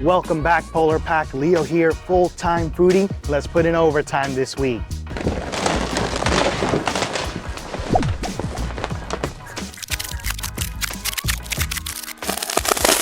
Welcome back, Polar Pack. Leo here, full-time foodie. Let's put in overtime this week.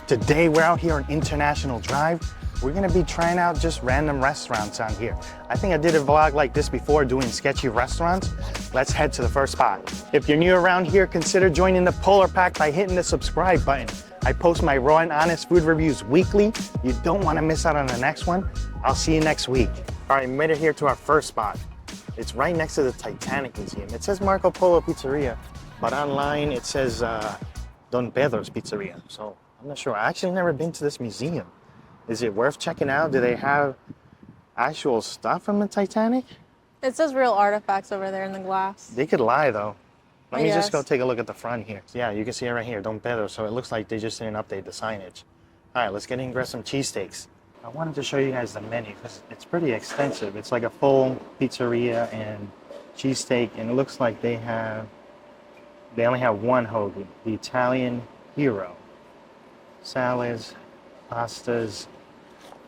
Today we're out here on International Drive. We're gonna be trying out just random restaurants on here. I think I did a vlog like this before doing sketchy restaurants. Let's head to the first spot. If you're new around here, consider joining the Polar Pack by hitting the subscribe button. I post my raw and honest food reviews weekly. You don't wanna miss out on the next one. I'll see you next week. All right, made it here to our first spot. It's right next to the Titanic Museum. It says Marco Polo Pizzeria, but online it says Don Pedro's Pizzeria. So I'm not sure. I actually never been to this museum. Is it worth checking out? Do they have actual stuff from the Titanic? It says real artifacts over there in the glass. They could lie though. Let me just go take a look at the front here. Yeah, you can see it right here, Don Pedro. So it looks like they just didn't update the signage. All right, let's get in and grab some cheesesteaks. I wanted to show you guys the menu because it's pretty extensive. It's like a full pizzeria and cheesesteak, and it looks like they only have one hoagie, the Italian Hero. Salads, pastas.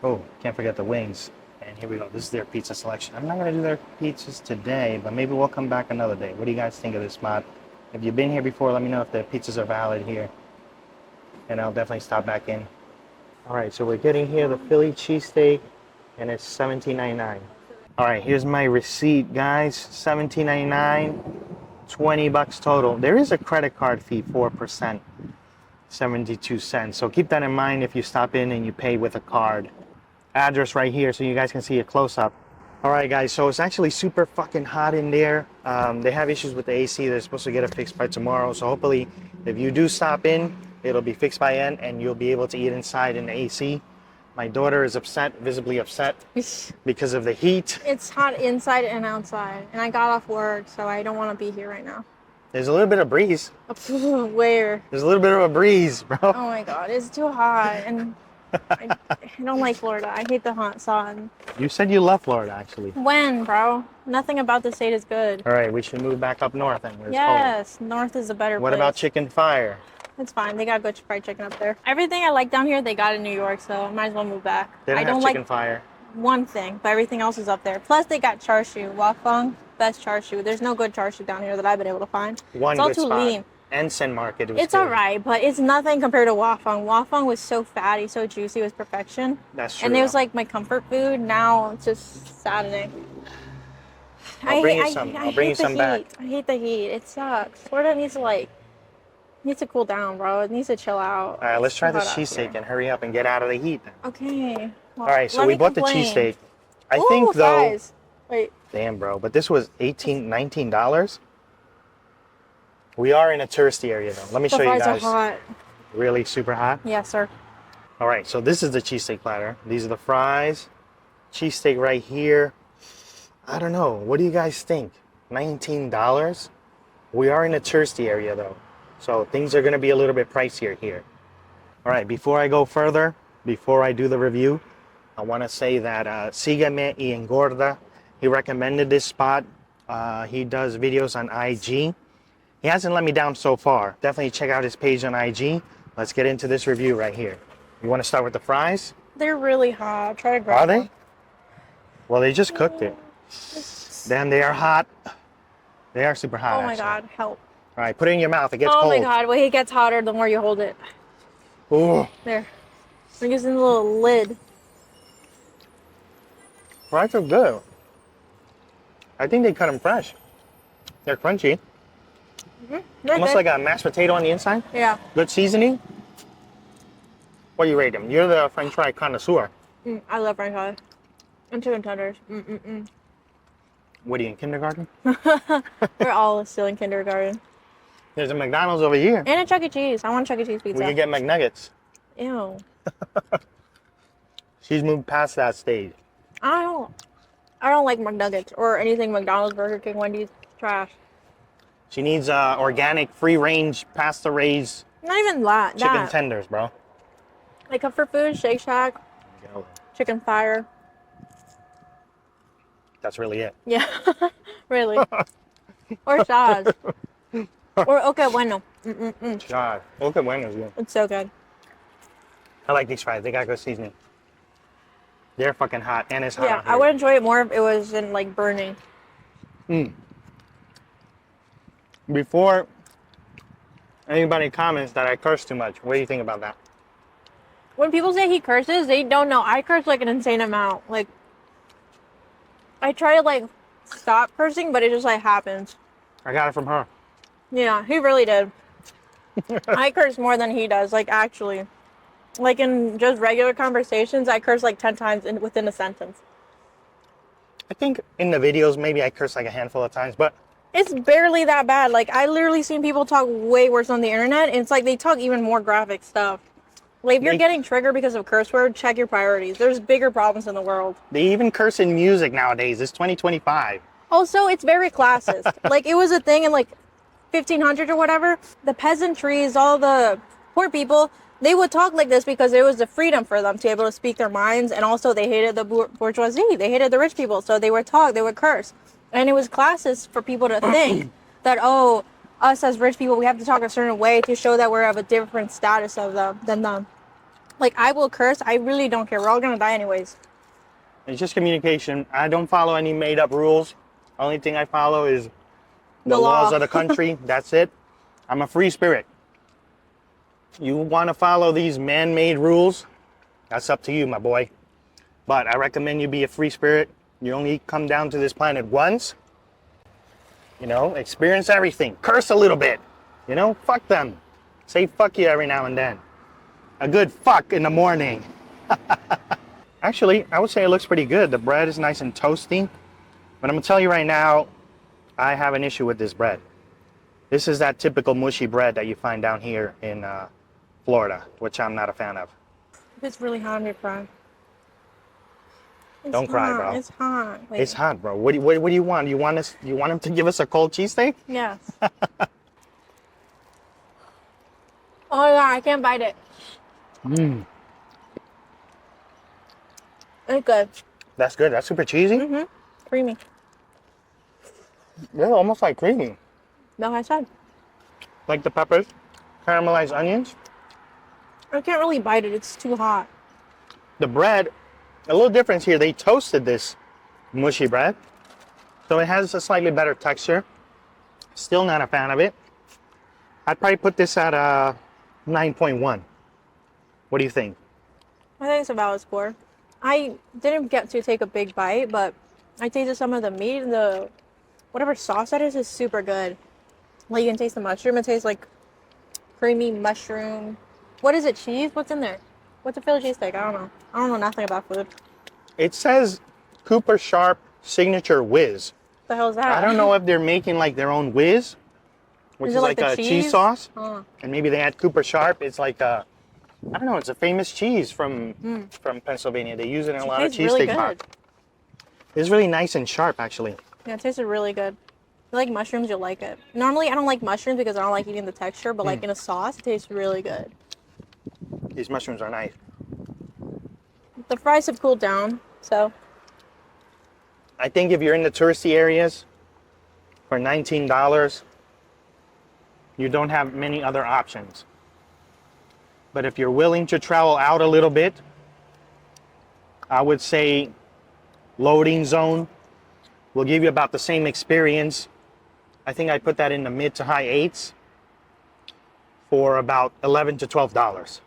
Oh, can't forget the wings. And here we go. This is their pizza selection. I'm not going to do their pizzas today, but maybe we'll come back another day. What do you guys think of this spot? If you've been here before, let me know if the pizzas are valid here. And I'll definitely stop back in. All right, so we're getting here the Philly Cheesesteak, and it's $17.99. All right, here's my receipt, guys. $17.99, 20 bucks total. There is a credit card fee, 4%. 72 cents. So keep that in mind if you stop in and you pay with a card. Address right here so you guys can see a close-up. All right, guys, so it's actually super fucking hot in there. They have issues with the AC. They're supposed to get it fixed by tomorrow. So hopefully if you do stop in, it'll be fixed by then and you'll be able to eat inside in the AC. My daughter is upset, visibly upset, because of the heat. It's hot inside and outside. And I got off work, so I don't want to be here right now. There's a little bit of breeze. Where? There's a little bit of a breeze, bro. Oh my God, it's too hot. And I don't like Florida. I hate the hot sun. You said you love Florida, actually. When, bro? Nothing about the state is good. All right, we should move back up north then. Where it's yes, cold. North is a better place. What about chicken fire? It's fine. They got good fried chicken up there. Everything I like down here, they got in New York, so I might as well move back. They don't I don't have chicken like fire. One thing, but everything else is up there. Plus, they got char siu. Wafang, best char siu. There's no good char siu down here that I've been able to find. One it's all good too spot. lean. Ensign Market. It's all right, but it's nothing compared to Wafang. Wafang was so fatty, so juicy, it was perfection. That's true. And it was like my comfort food. Now it's just saddening. I'll bring you some. I'll bring you some back. I hate the heat. It sucks. Florida needs to cool down, bro. It needs to chill out. All right, let's try this cheesesteak and hurry up and get out of the heat then. Okay. Well, all right, so we bought the cheesesteak. I think though. Fries. Wait. Damn, bro. But this was $19. We are in a touristy area though. Let me show you guys. The fries are hot. Really super hot? Yes, sir. All right, so this is the cheesesteak platter. These are the fries. Cheesesteak right here. I don't know. What do you guys think? $19? We are in a touristy area though. So things are going to be a little bit pricier here. All right, before I go further, before I do the review, I want to say that Sígueme y Engorda, he recommended this spot. He does videos on IG. He hasn't let me down so far. Definitely check out his page on IG. Let's get into this review right here. You want to start with the fries? They're really hot. Try to grab them. Are they? them. Well, they just cooked it. Damn, they are hot. They are super hot, Oh my actually. God, help. All right, put it in your mouth. It gets cold. Oh my God, when it gets hotter, the more you hold it. Ooh. There. I'm using the little lid. Fries are good. I think they cut them fresh. They're crunchy. Mm-hmm. Almost like a mashed potato on the inside. Yeah. Good seasoning. What do you rate them? You're the French fry connoisseur. I love French fries. And chicken tenders. What are you, in kindergarten? We're all still in kindergarten. There's a McDonald's over here. And a Chuck E. Cheese. I want Chuck E. Cheese pizza. We can get McNuggets. Ew. She's moved past that stage. I don't like McNuggets or anything McDonald's, Burger King, Wendy's. Trash. She needs organic, free-range, pasture-raised Not even that. chicken tenders, bro. Like comfort food, Shake Shack, chicken fire. That's really it. Yeah, really. Or Shaw's. Or Okay Bueno. God, okay, buenos, yeah. It's so good. I like these fries. They got good seasoning. They're fucking hot, and it's hot Yeah, out here. I would enjoy it more if it was in like burning. Before anybody comments that I curse too much, what do you think about that? When people say he curses, they don't know. I curse like an insane amount. Like, I try to like stop cursing, but it just like happens. I got it from her. Yeah, he really did. I curse more than he does, like actually. Like in just regular conversations, I curse like 10 times within a sentence. I think in the videos, maybe I curse like a handful of times, but It's barely that bad. Like, I literally seen people talk way worse on the internet, and it's like they talk even more graphic stuff. Like, if you're getting triggered because of curse word, check your priorities. There's bigger problems in the world. they even curse in music nowadays. It's 2025. Also, it's very classist. Like, it was a thing in like 1500 or whatever. The peasantries, all the poor people, they would talk like this because it was the freedom for them to be able to speak their minds. And also, they hated the bourgeoisie. They hated the rich people. So they would talk, they would curse. And it was classist for people to think that, oh, us as rich people, we have to talk a certain way to show that we're of a different status of them than them. Like, I will curse. I really don't care. We're all going to die anyways. It's just communication. I don't follow any made-up rules. Only thing I follow is the laws of the country. That's it. I'm a free spirit. You want to follow these man-made rules? That's up to you, my boy. But I recommend you be a free spirit. You only come down to this planet once. You know, experience everything. Curse a little bit. You know, fuck them. Say fuck you every now and then. A good fuck in the morning. Actually, I would say it looks pretty good. The bread is nice and toasty. But I'm going to tell you right now, I have an issue with this bread. This is that typical mushy bread that you find down here in Florida, which I'm not a fan of. It's really hot in your fry. Don't cry, bro. It's hot. Wait. It's hot, bro. What do you want? You want him to give us a cold cheesesteak? Yes. Oh yeah, I can't bite it. It's good. That's good. That's super cheesy. Creamy. Yeah, almost like creamy. Like I said. Like the peppers, caramelized onions. I can't really bite it. It's too hot. The bread, a little difference here. They toasted this mushy bread, so it has a slightly better texture. Still not a fan of it. I'd probably put this at a 9.1. What do you think? I think it's a valid score. I didn't get to take a big bite, but I tasted some of the meat and the whatever sauce that is super good. Like, you can taste the mushroom. It tastes like creamy mushroom. What is it? Cheese? What's in there? What's a Philly cheesesteak? I don't know. I don't know nothing about food. It says Cooper Sharp Signature Whiz. What the hell is that? I don't know if they're making like their own whiz, which is it like like a the cheese cheese? sauce, Oh. and maybe they add Cooper Sharp. It's like a, I don't know. It's a famous cheese from Pennsylvania. They use it in a lot of tastes really cheesesteak good. pots. It's really nice and sharp, actually. Yeah, it tasted really good. If you like mushrooms, you'll like it. Normally, I don't like mushrooms because I don't like eating the texture, but like in a sauce, it tastes really good. These mushrooms are nice. The fries have cooled down, so I think if you're in the touristy areas, for $19, you don't have many other options. But if you're willing to travel out a little bit, I would say loading zone will give you about the same experience. I think I put that in the mid to high 8s for about $11 to $12,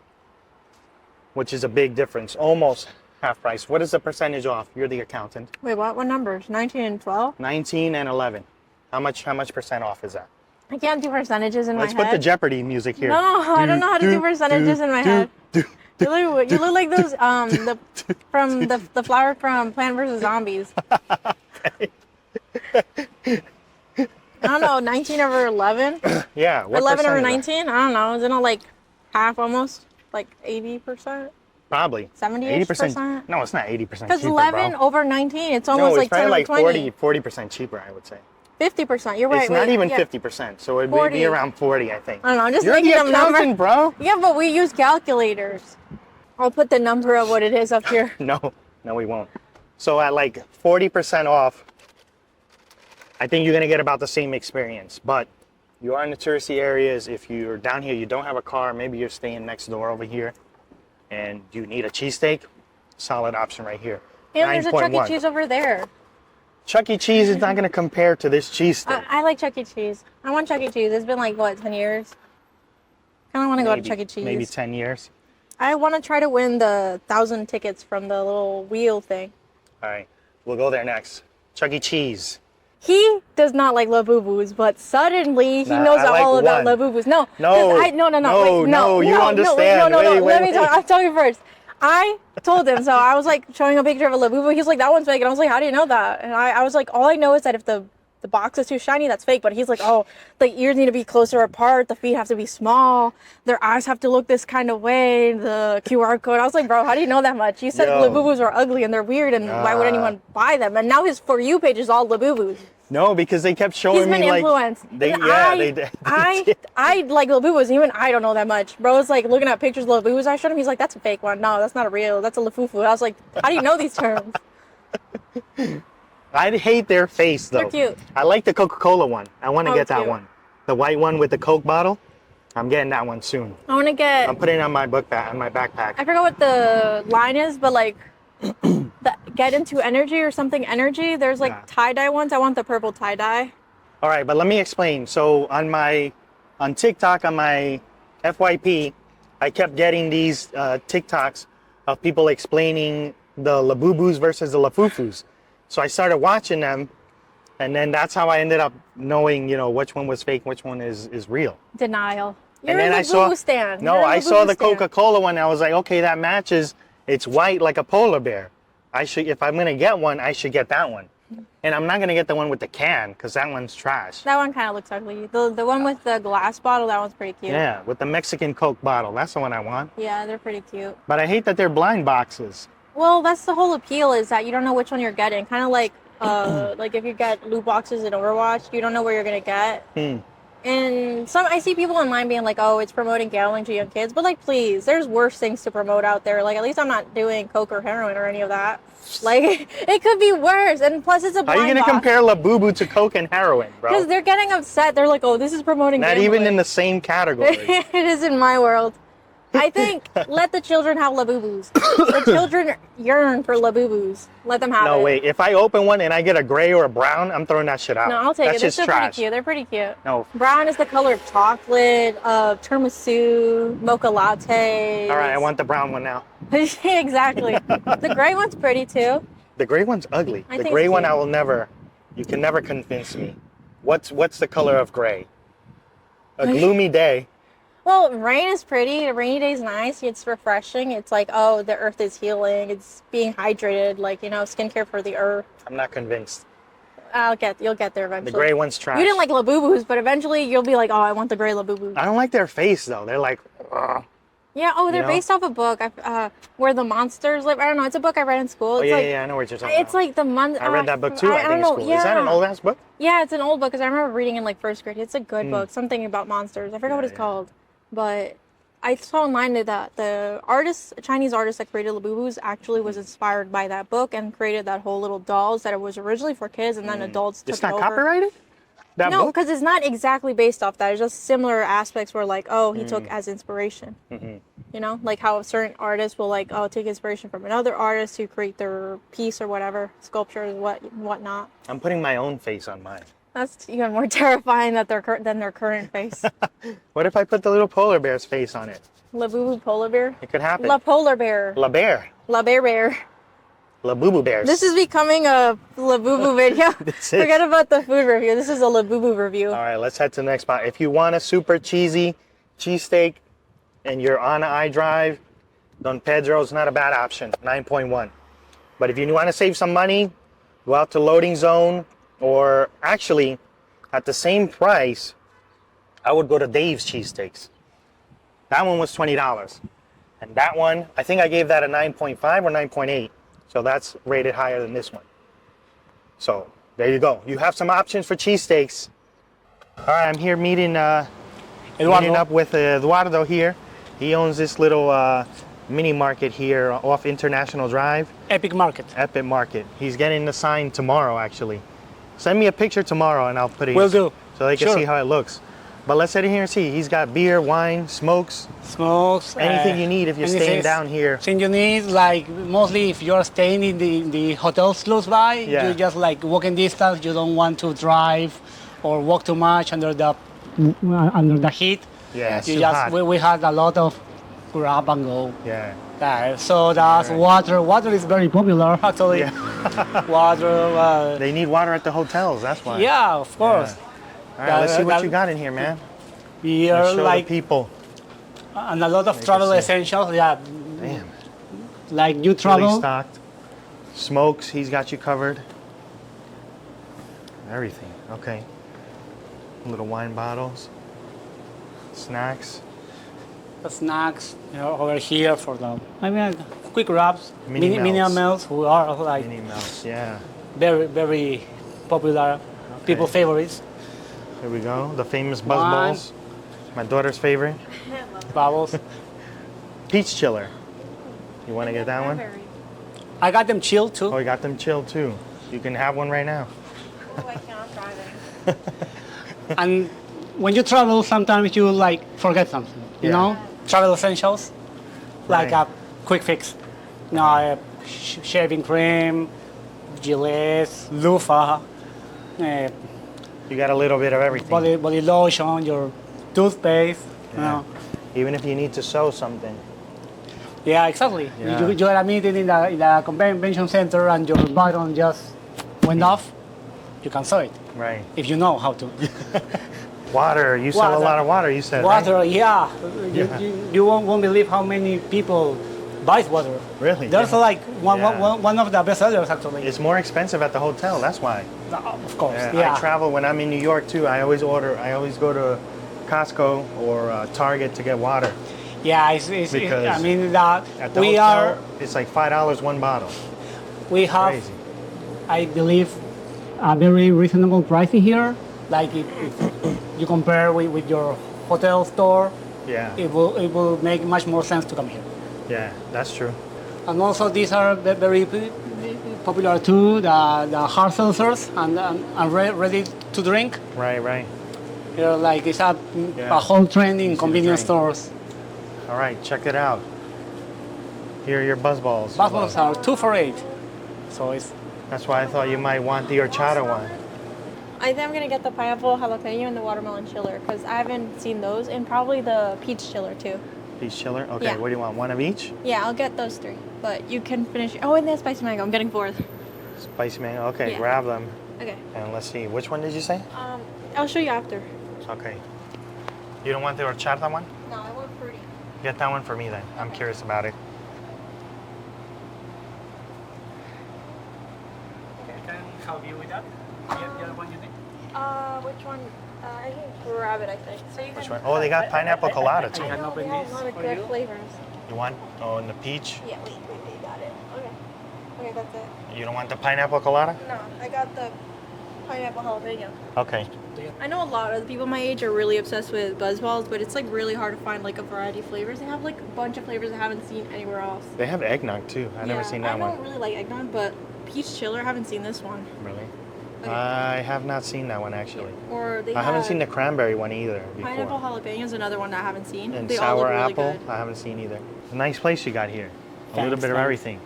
which is a big difference, almost half price. What is the percentage off? You're the accountant. wait, what? What numbers? 19 and 12? 19 and 11. How much percent off is that? I can't do percentages in Let's my head. put the Jeopardy music here. No, I don't know how to do percentages in my head. You look like those the flower from Plant vs. Zombies. I don't know, 19 over 11? Yeah. What 11 over percent is that? 19? I don't know. Isn't it like half almost? Like 80%? Probably. 70%? No, it's not 80% cheaper, Because 11 bro. over 19, it's No, almost it's like 10 probably over like 20. 40% cheaper, I would say. 50%, you're right. It's not even yeah. 50%, so it would 40. be around 40, I think. I don't know, I'm just You're making the up numbers. accountant, bro. Yeah, but we use calculators. I'll put the number of what it is up here. No, we won't. So at like 40% off, I think you're gonna get about the same experience. But you are in the touristy areas. If you're down here, you don't have a car, maybe you're staying next door over here, and you need a cheesesteak, solid option right here. And there's a Chuck E. 9.1. Cheese over there. Chuck E. Cheese is not going to compare to this cheesesteak. I like Chuck E. Cheese. I want Chuck E. Cheese. It's been like, what, 10 years? I don't want to go to Chuck E. Cheese. Maybe 10 years. I want to try to win the 1,000 tickets from the little wheel thing. All right, we'll go there next. Chuck E. Cheese. He does not like Labubus, but suddenly he knows all about Labubus. No, you understand. Let me talk. I'll tell you first. I told him, so I was like showing a picture of a Labubu. He's like, that one's fake. And I was like, how do you know that? And I was like, all I know is that if the box is too shiny, that's fake. But he's like, oh, the ears need to be closer apart. The feet have to be small. Their eyes have to look this kind of way. The QR code. I was like, bro, how do you know that much? You said Labubus are ugly and they're weird, and why would anyone buy them? And now his For You page is all Labubus. No, because they kept showing me like... He's been influenced. I like Labubus. Even I don't know that much. Bro was like looking at pictures of Labubus I showed him. He's like, that's a fake one. No, that's not a real. That's a Lafufu. I was like, how do you know these terms? I hate their face though. They're cute. I like the Coca-Cola one. I want to get that cute. one. The white one with the Coke bottle. I'm getting that one soon. I want to get... I'm putting it on my backpack. I forgot what the line is, but like... the Get Into Energy or something energy. There's like tie-dye ones. I want the purple tie-dye. All right, but let me explain. So on TikTok, on my FYP, I kept getting these TikToks of people explaining the Labubus versus the Lafufus. So I started watching them, and then that's how I ended up knowing, which one was fake, which one is real. Denial. You're a Labubu stan. No, I saw the Coca-Cola one. I was like, okay, that matches. It's white like a polar bear. If I'm gonna get one, I should get that one. And I'm not gonna get the one with the can, because that one's trash. That one kind of looks ugly. The one with the glass bottle, that one's pretty cute. Yeah, with the Mexican Coke bottle. That's the one I want. Yeah, they're pretty cute. But I hate that they're blind boxes. Well, that's the whole appeal, is that you don't know which one you're getting. Kind of like if you get loot boxes in Overwatch, you don't know where you're gonna get. And I see people online being like, oh, it's promoting gambling to young kids. But like, please, there's worse things to promote out there. Like, at least I'm not doing coke or heroin or any of that. Like, it could be worse. And plus, it's a blind How are you going to compare Labubu to coke and heroin, bro? Because they're getting upset. They're like, oh, this is promoting gambling. Not even in the same category. It is in my world. I think let the children have Labubus. The children yearn for Labubus. Let them have it. No, wait. If I open one and I get a gray or a brown, I'm throwing that shit out. No, I'll take That's it. They're just still trash. pretty cute. They're pretty cute. No. Brown is the color of chocolate, tiramisu, mocha latte. All right, I want the brown one now. Exactly. The gray one's pretty too. The gray one's ugly. I The think gray so. one, I will never. You can never convince me. What's the color of gray? A gloomy day. Well, rain is pretty. A rainy day is nice. It's refreshing. It's like, oh, the earth is healing. It's being hydrated. Like, skincare for the earth. I'm not convinced. You'll get there eventually. The gray one's trash. You didn't like Labubus, but eventually you'll be like, oh, I want the gray Labubu. I don't like their face though. They're like, ugh. Yeah. Oh, they're based off a book. Where the monsters live. I don't know. It's a book I read in school. It's I know what you're talking about. It's like the I read that book too. I think in school. Yeah. Is that an old ass book? Yeah, it's an old book because I remember reading in like first grade. It's a good book. Something about monsters. I forgot what it's called, but I saw online that the Chinese artist that created Labubus actually was inspired by that book and created that whole little dolls that it was originally for kids, and then adults took It's not it over. copyrighted? That No, book? because it's not exactly based off that. It's just similar aspects where like, oh, he took as inspiration. Like how certain artists will like, oh, take inspiration from another artist to create their piece or whatever, sculptures, whatnot. I'm putting my own face on mine. That's even more terrifying than their current face. What if I put the little polar bear's face on it? Labubu polar bear? It could happen. La polar bear. La bear. La bear bear. Labubu bears. This is becoming a Labubu video. This is. Forget about the food review. This is a Labubu review. All right, let's head to the next spot. If you want a super cheesy cheesesteak and you're on an iDrive, Don Pedro's not a bad option, 9.1. But if you want to save some money, go out to Loading Zone, or actually, at the same price, I would go to Dave's Cheesesteaks. That one was $20. And that one, I think I gave that a 9.5 or 9.8. So that's rated higher than this one. So there you go. You have some options for cheesesteaks. All right, I'm here meeting up with Eduardo here. He owns this little mini market here off International Drive. Epic Market. Epic Market. He's getting the sign tomorrow, actually. Send me a picture tomorrow and I'll put it Will do. so they can Sure. see how it looks. But let's sit in here and see. He's got beer, wine, smokes, Smokes. anything you need if you're staying down here. Thing you need, like mostly if you're staying in the hotels close by, Yeah. you just like walking distance. You don't want to drive or walk too much under the heat. Yeah, it's You too just hot. we had a lot of grab and go. Yeah. So that's water. Water is very popular actually. Yeah. Water. They need water at the hotels, that's why. Yeah, of course. All right, let's see what that- you got in here, man. Beer, Let's show like the people. and a lot of Make travel it see. essentials. Yeah, Damn. like you Fully travel. stocked. Smokes, he's got you covered. Everything. Okay. Little wine bottles. Snacks. The snacks, over here for them. I mean, quick wraps, Mini mini melts. melts, who are like Mini melts, yeah. very, very popular, people favorites. Here we go. The famous Wine. Buzzballs. My daughter's favorite. Bubbles. Peach chiller. You want to get that one? I got them chilled too. Oh, we got them chilled too. You can have one right now. Oh, I cannot drive it. And when you travel, sometimes you like forget something. You Yeah. know, travel essentials, like Right. a quick fix. Shaving cream, Gillette, loofah, You got a little bit of everything. body lotion, your toothpaste. You Yeah. know. Even if you need to sew something. Yeah, exactly. Yeah. You had a meeting in the convention center and your button just went off, you can sew it Right. if you know how to. Water. You sell a Water. lot of water, you said. Right? Water, yeah. Yeah. You won't believe how many people buy water. Really? There's Yeah. like Yeah. one of the best sellers actually. It's more expensive at the hotel, that's why. Of course, Yeah, yeah. I travel when I'm in New York too. I always go to Costco or Target to get water. Yeah, it's Because I mean that At the we hotel, it's like $5 one bottle. we have, Crazy. I believe, a very reasonable pricing here. Like if you compare with your hotel store, Yeah. it will make much more sense to come here. Yeah, that's true. And also these are very popular too, the hard seltzers and ready to drink. Right. They're like it's Yeah. a whole trend in Easy to convenience drink. stores. All right, check it out. Here are your Buzzballs. Buzzballs are 2 for $8. So it's That's why I thought you might want the horchata one. I think I'm gonna get the pineapple jalapeno and the watermelon chiller because I haven't seen those, and probably the peach chiller too. Peach chiller? Okay, Yeah. what do you want? One of each? Yeah, I'll get those 3. But you can finish. Oh, and the spicy mango. I'm getting 4th. Spicy mango. Okay, Yeah. grab them. Okay. And let's see. Which one did you say? I'll show you after. Okay. You don't want the horchata one? No, I want fruity. Get that one for me then. I'm curious about it. can I help you with that? The other one you need? Which one? I can grab it. I think. So you Which can. one? Oh, they got pineapple colada too. I can No, open they have this a lot of for good you. flavors. You want? Oh, and the peach? Yeah, wait, got it. Okay. Okay, that's it. You don't want the pineapple colada? No, I got the pineapple jalapeno. Okay. I know a lot of the people my age are really obsessed with Buzzballs, but it's like really hard to find like a variety of flavors. They have like a bunch of flavors I haven't seen anywhere else. They have eggnog too. I've never seen that I one. don't really like eggnog, but peach chiller, I haven't seen this one. Really? Okay. I have not seen that one actually. Or they I haven't have seen the cranberry one either pineapple before. jalapeno is another one that I haven't seen. And They all sour look really apple, good. I haven't seen either. It's a nice place you got here. A little Thanks, bit of thanks. everything.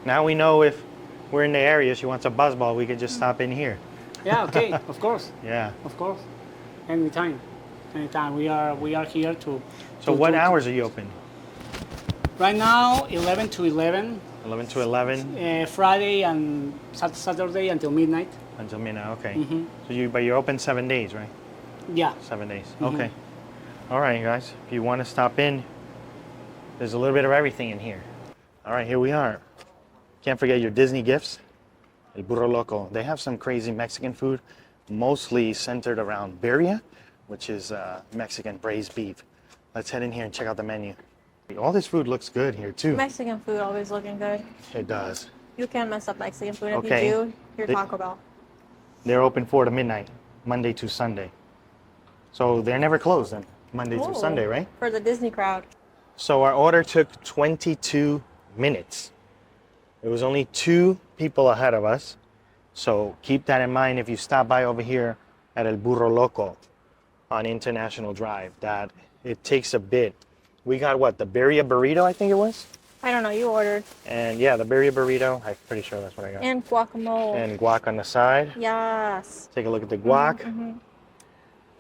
Now we know if we're in the area, she wants a Buzzball, we could just stop in here. Yeah, okay, of course, Yeah. of course. Anytime. We are here to. So what hours are you open? Right now, 11 to 11. 11 to 11 Friday and Saturday until midnight. until midnight. Okay. Mhm. But you're open 7 days, right? Yeah. 7 days. Mhm. Okay. All right, guys. If you want to stop in, there's a little bit of everything in here. All right, here we are. Can't forget your Disney gifts. El Burro Loco. They have some crazy Mexican food, mostly centered around birria, which is Mexican braised beef. Let's head in here and check out the menu. All this food looks good here too. Mexican food always looking good. It does. You can't mess up Mexican food. If Okay. you do, you're They- Taco Bell. They're open 4 to midnight, Monday to Sunday. So they're never closed then, Monday through Oh, Sunday, right? For the Disney crowd. So our order took 22 minutes. There was only 2 people ahead of us. So keep that in mind if you stop by over here at El Burro Loco. on International Drive that it takes a bit. We got what, the Birria Burrito, I think it was? I don't know. You ordered. And yeah, the Birria Burrito. I'm pretty sure that's what I got. And guacamole. And guac on the side. Yes. Take a look at the guac.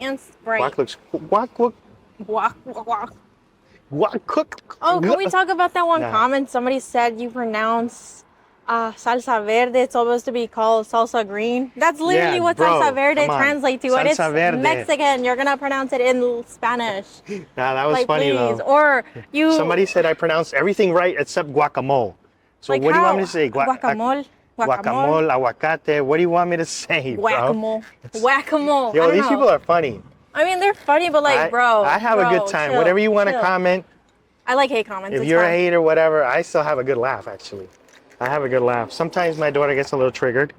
And Sprite. Guac looks guac cook. Oh, can we talk about that one comment? Somebody said you pronounce salsa verde. It's supposed to be called salsa green. That's literally what salsa verde translates to. And it's Mexican. You're gonna pronounce it in Spanish. Nah, that was like, funny please. though. Or you. Somebody said I pronounced everything right except guacamole. So like what do you want me to say? Guacamole. Guacamole, aguacate. What do you want me to say, bro? Whack-a-mole. Yo, these people are funny. I mean, they're funny, but like, bro. I have a good time. Chill, Whatever you want to comment. I like hate comments. If you're a hater, whatever, I still have a good laugh, actually. I have a good laugh. Sometimes my daughter gets a little triggered.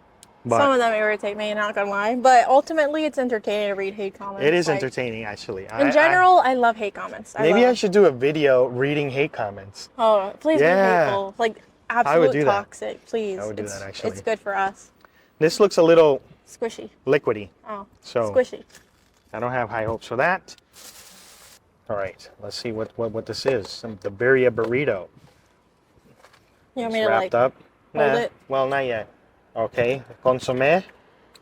But some of them irritate me, not gonna lie. But ultimately, it's entertaining to read hate comments. it is entertaining, actually. In general, I love hate comments. Maybe I should do a video reading hate comments. Oh, please be hateful. Like, absolute toxic. Please. I would do that, actually. It's good for us. This looks a little squishy. Liquidy. Oh, so squishy. I don't have high hopes for that. All right, let's see what this is. The Birria Burrito. You want me it's to wrapped like up? hold it? Well, not yet. Okay, consommé.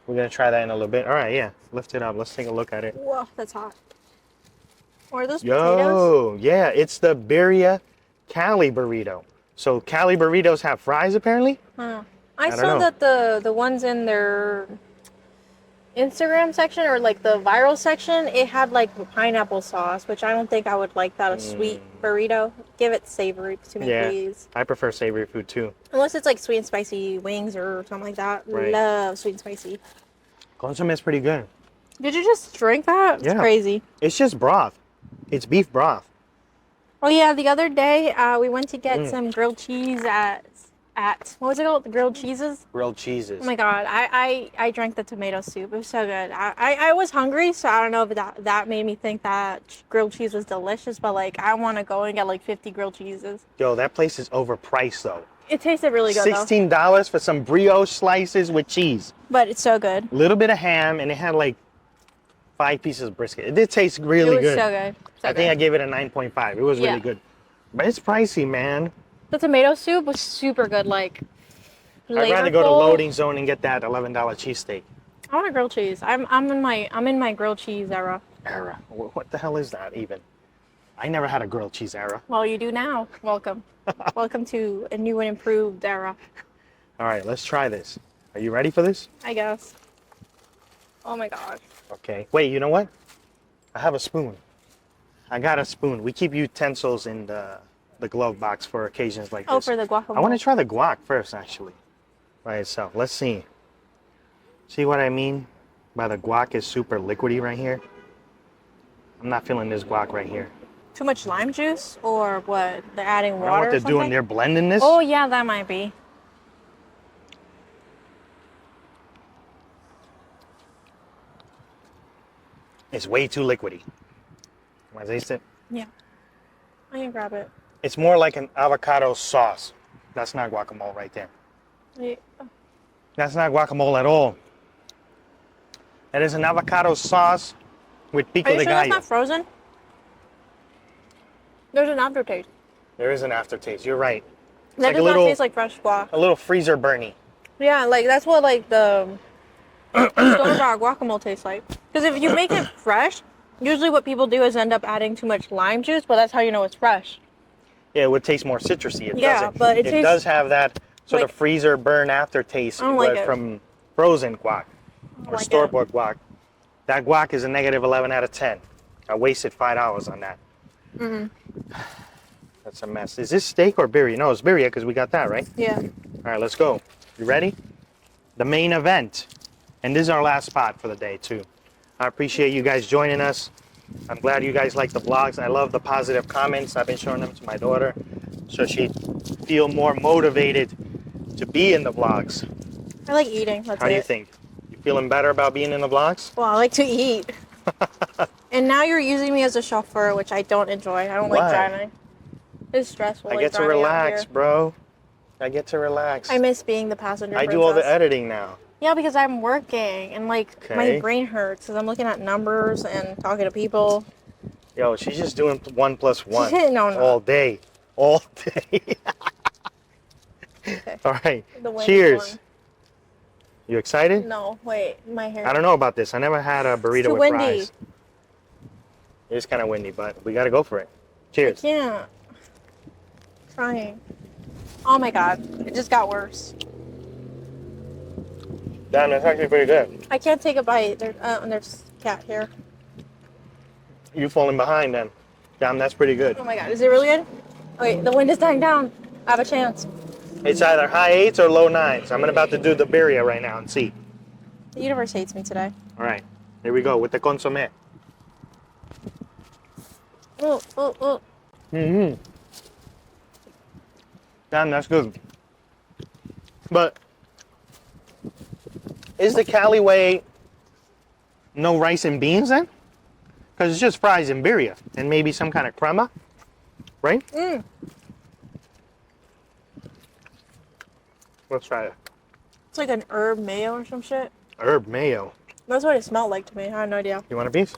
We're gonna try that in a little bit. All right, yeah. Lift it up. Let's take a look at it. Whoa, that's hot. Or are those potatoes? Yo, yeah, it's the Birria Cali Burrito. So Cali burritos have fries, apparently. I saw that the ones in their Instagram section or like the viral section, it had like pineapple sauce, which I don't think I would like that. A sweet burrito. Give it savory to me, please. I prefer savory food too. Unless it's like sweet and spicy wings or something like that. Right. Love sweet and spicy. Consommé is pretty good. Did you just drink that? It's crazy. It's just broth. It's beef broth. Oh yeah, the other day we went to get some grilled cheese at what was it called? The grilled cheeses? Grilled cheeses. Oh my god, I drank the tomato soup. It was so good. I was hungry, so I don't know if that made me think that grilled cheese was delicious, but like I want to go and get like 50 grilled cheeses. Yo, that place is overpriced though. It tasted really good $16 for some brioche slices with cheese. But it's so good. A little bit of ham, and it had like 5 pieces of brisket. It did taste really good. It was so good. I think I gave it a 9.5. It was really good. But it's pricey, man. The tomato soup was super good. Like, I'd rather go to Loading Zone and get that $11 cheesesteak. I want a grilled cheese. I'm in my grilled cheese era. What the hell is that even? I never had a grilled cheese era. Well, you do now. Welcome. Welcome to a new and improved era. All right, let's try this. Are you ready for this? I guess. Oh my god. Okay. Wait, you know what? I have a spoon. I got a spoon. We keep utensils in the glove box for occasions like this. Oh, for the guacamole. I want to try the guac first, actually, by itself. Let's see. See what I mean by the guac is super liquidy right here? I'm not feeling this guac right here. Too much lime juice or what? They're adding water I don't know what they're doing. They're blending this. Oh, yeah, that might be. It's way too liquidy. Can I taste it? Yeah. I can grab it. It's more like an avocado sauce. That's not guacamole right there. Yeah. That's not guacamole at all. That is an avocado sauce with pico de gallo. Are you sure that's not frozen? There's an aftertaste. There is an aftertaste. You're right. It's that like does not taste like fresh guac. A little freezer burny. Yeah, like that's what like the store-bought guacamole tastes like. Because if you make it fresh, usually what people do is end up adding too much lime juice, but that's how you know it's fresh. Yeah, it would taste more citrusy. It yeah, doesn't. But it does have that sort like, of freezer burn aftertaste from frozen guac or store-bought guac. That guac is a negative 11 out of 10. I wasted $5 on that. That's a mess. Is this steak or birria? No, it's birria because we got that, right? Yeah. All right, let's go. You ready? The main event. And this is our last spot for the day, too. I appreciate you guys joining us. I'm glad you guys like the vlogs. I love the positive comments. I've been showing them to my daughter so she'd feel more motivated to be in the vlogs. I like eating. How do you think? You feeling better about being in the vlogs? Well, I like to eat. And now you're using me as a chauffeur, which I don't enjoy. I don't like driving. It's stressful. I get to relax, bro. I get to relax. I miss being the passenger. I do all the editing now. Yeah, because I'm working and like my Okay. brain hurts because I'm looking at numbers and talking to people. Yo, she's just doing 1 plus 1 No, no. all day. All day. Okay. All right. The wind is Cheers. blowing. You excited? No, wait, my hair. I don't know about this. I never had a burrito too with windy. fries. It is kind of windy, but we got to go for it. I Cheers. can't. Trying. Oh my god, it just got worse. Damn, that's actually pretty good. I can't take a bite. There's cat here. You falling behind then. Damn, that's pretty good. Oh my god, is it really good? Wait, the wind is dying down. I have a chance. It's either high 8s or low 9s. I'm about to do the birria right now and see. The universe hates me today. All right, here we go with the consomme. Oh. Mm-hmm. Damn, that's good. But is the Cali way no rice and beans then? Because it's just fries and birria and maybe some kind of crema, right? Mm. Let's try it. It's like an herb mayo or some shit. Herb mayo. That's what it smelled like to me. I have no idea. You want a piece?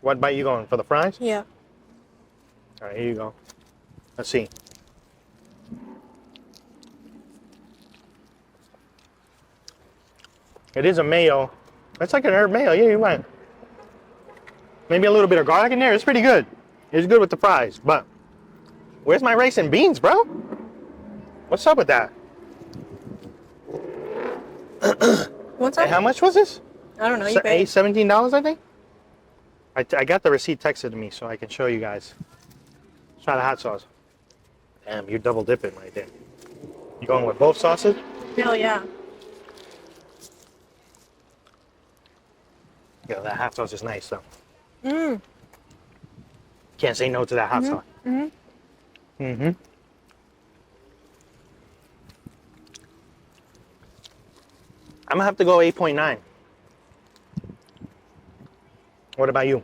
What bite you going for the fries? Yeah. All right, here you go. Let's see. It is a mayo. It's like an herb mayo. Yeah, you're right. Maybe a little bit of garlic in there. It's pretty good. It's good with the fries. But where's my rice and beans, bro? What's up with that? What's Hey, up? how much was this? I don't know. You paid. $17, I think. I got the receipt texted to me so I can show you guys. Let's try the hot sauce. Damn, you're double dipping right there. You going with both sauces? Hell yeah. Yeah, that hot sauce is nice though. Mmm. Can't say no to that hot sauce. Mm-hmm. Mm-hmm. I'm gonna have to go 8.9. What about you?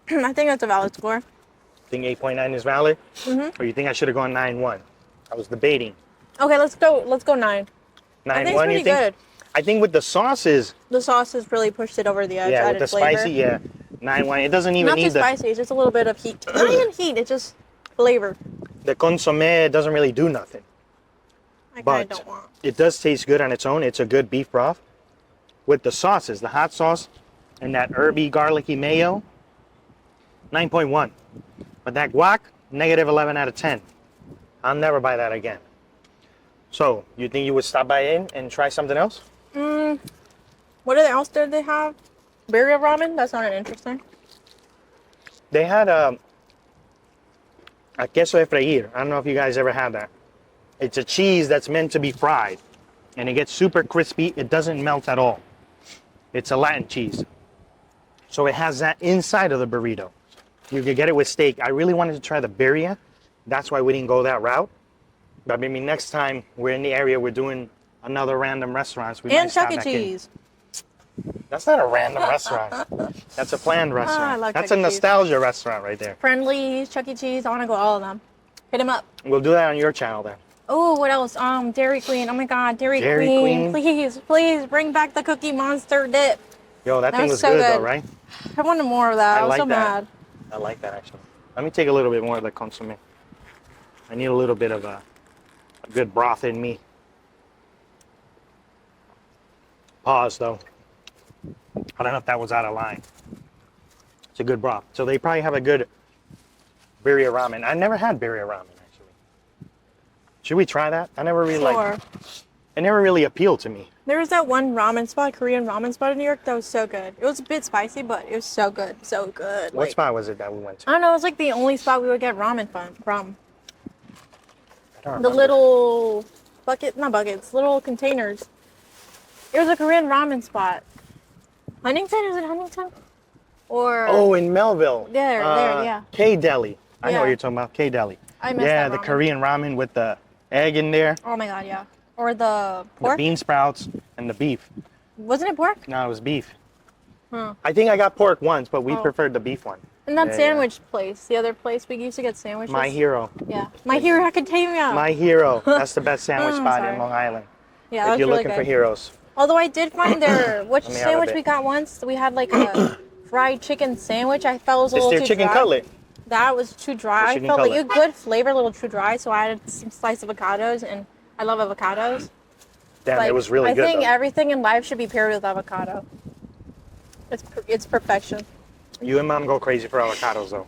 I think that's a valid score. Think 8.9 is valid? Mm-hmm. Or you think I should have gone 9.1? I was debating. Okay, let's go. Let's go 9. I think it's 9.1, pretty you think? good. I think with the sauces, The sauce has really pushed it over the edge. yeah, with added the flavor. spicy, yeah. 9.1. It doesn't even Not need too spicy. It's just a little bit of heat. Not even heat. It's just flavor. the consomme. It doesn't really do nothing. I kind But of don't want. it does taste good on its own. It's a good beef broth. With the sauces, the hot sauce and that herby, garlicky mayo, 9.1. But that guac, negative 11 out of 10. I'll never buy that again. So, you think you would stop by in and try something else? What else did they have? Birria ramen? That sounded interesting. They had a queso de freír. I don't know if you guys ever had that. It's a cheese that's meant to be fried. And it gets super crispy. It doesn't melt at all. It's a Latin cheese. So it has that inside of the burrito. You could get it with steak. I really wanted to try the birria. That's why we didn't go that route. But maybe next time we're in the area, we're doing another random restaurants. We And might stop Chuck E. back in. Cheese. That's not a random restaurant. That's a planned restaurant. I love That's Chuck a E. Cheese. nostalgia restaurant right there. Friendly's, Chuck E. Cheese. I want to go all of them. Hit them up. We'll do that on your channel then. Oh, what else? Dairy Queen. Oh my God, Dairy Dairy Queen. Queen. Please bring back the Cookie Monster dip. Yo, that thing was was so good though, good. right? I wanted more of that. I was like so that. mad. I like that actually. Let me take a little bit more of the consomme. I need a little bit of a good broth in me. Pause though. I don't know if that was out of line. It's a good broth. So they probably have a good birria ramen. I never had birria ramen actually. Should we try that? I never really Sure. it never really appealed to me. There was that one ramen spot, Korean ramen spot in New York that was so good. It was a bit spicy, but it was so good. So good. What Like, spot was it that we went to? I don't know. It was like the only spot we would get ramen from. I don't The remember. little not buckets, little containers. It was a Korean ramen spot. Huntington? Is it Huntington? Or Oh, in Melville. There, yeah. K Deli. I know Yeah. what you're talking about. K Deli. I missed Yeah, that the ramen. Korean ramen with the egg in there, Oh my God, yeah. Or the the pork? bean sprouts, and the beef. Wasn't it pork? No, it was beef. Huh. I think I got pork once, but we Oh. preferred the beef one. And that Yeah, sandwich place, the other place we used to get sandwiches. My Hero. Yeah. My Hero Academia. My Hero. That's the best sandwich Oh, spot sorry. in Long Island. yeah, If that's you're really looking good. for heroes. Although I did find their which Let me have a sandwich bit. we got once. We had like a fried chicken sandwich. I felt it was a It's little their too chicken dry. cutlet. That was too dry. The I chicken felt like cutlet. a good flavor, a little too dry. So I added some sliced avocados, and I love avocados. Damn, Like, it was really I good. think though. everything in life should be paired with avocado. It's perfection. You and Mom go crazy for avocados, though.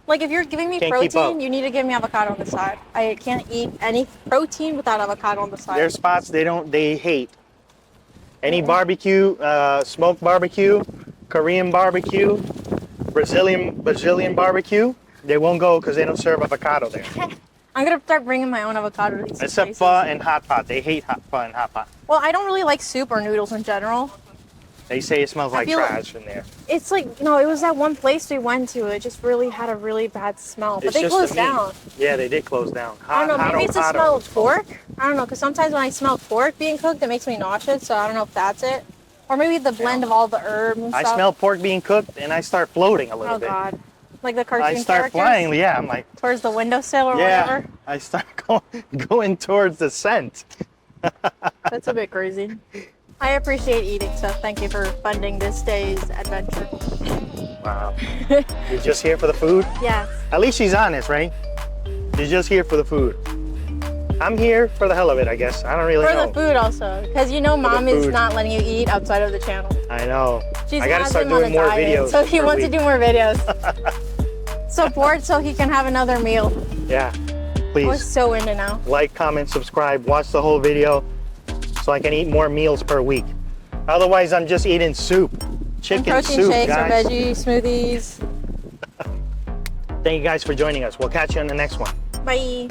Like if you're giving me Can't keep protein, up. you need to give me avocado on the side. I can't eat any protein without avocado on the side. There's spots they hate. Any barbecue, smoked barbecue, Korean barbecue, Brazilian barbecue, they won't go because they don't serve avocado there. I'm gonna start bringing my own avocado to these Except places. pho and hot pot. They hate pho and hot pot. Well, I don't really like soup or noodles in general. They say it smells like feel like- trash in there. It's like, no, it was that one place we went to. It just really had a really bad smell. But It's they just closed the meat. down. Yeah, they did close down. I don't know, maybe it's the Hot smell of pork. I don't know, because sometimes when I smell pork being cooked, it makes me nauseous. So I don't know if that's it. Or maybe the blend of all the herbs and I stuff. smell pork being cooked and I start floating a little Oh, bit. God. Like the cartoon I start characters flying. Yeah, I'm like, towards the windowsill or yeah. whatever. I start going towards the scent. That's a bit crazy. I appreciate eating, so thank you for funding this day's adventure. Wow. You're just here for the food? Yes. At least she's honest, right? You're just here for the food. I'm here for the hell of it, I guess. I don't really For know. the food also, because you know mom is food. not letting you eat outside of the channel. I know. She's I gotta has start him on doing a more diet, videos. so he per wants to week. do more videos. Support so he can have another meal. Yeah. We're Please so into now. like, comment, subscribe, watch the whole video so I can eat more meals per week. Otherwise, I'm just eating soup. And Chicken protein soup, shakes guys. or veggie smoothies. Thank you guys for joining us. We'll catch you on the next one. Bye.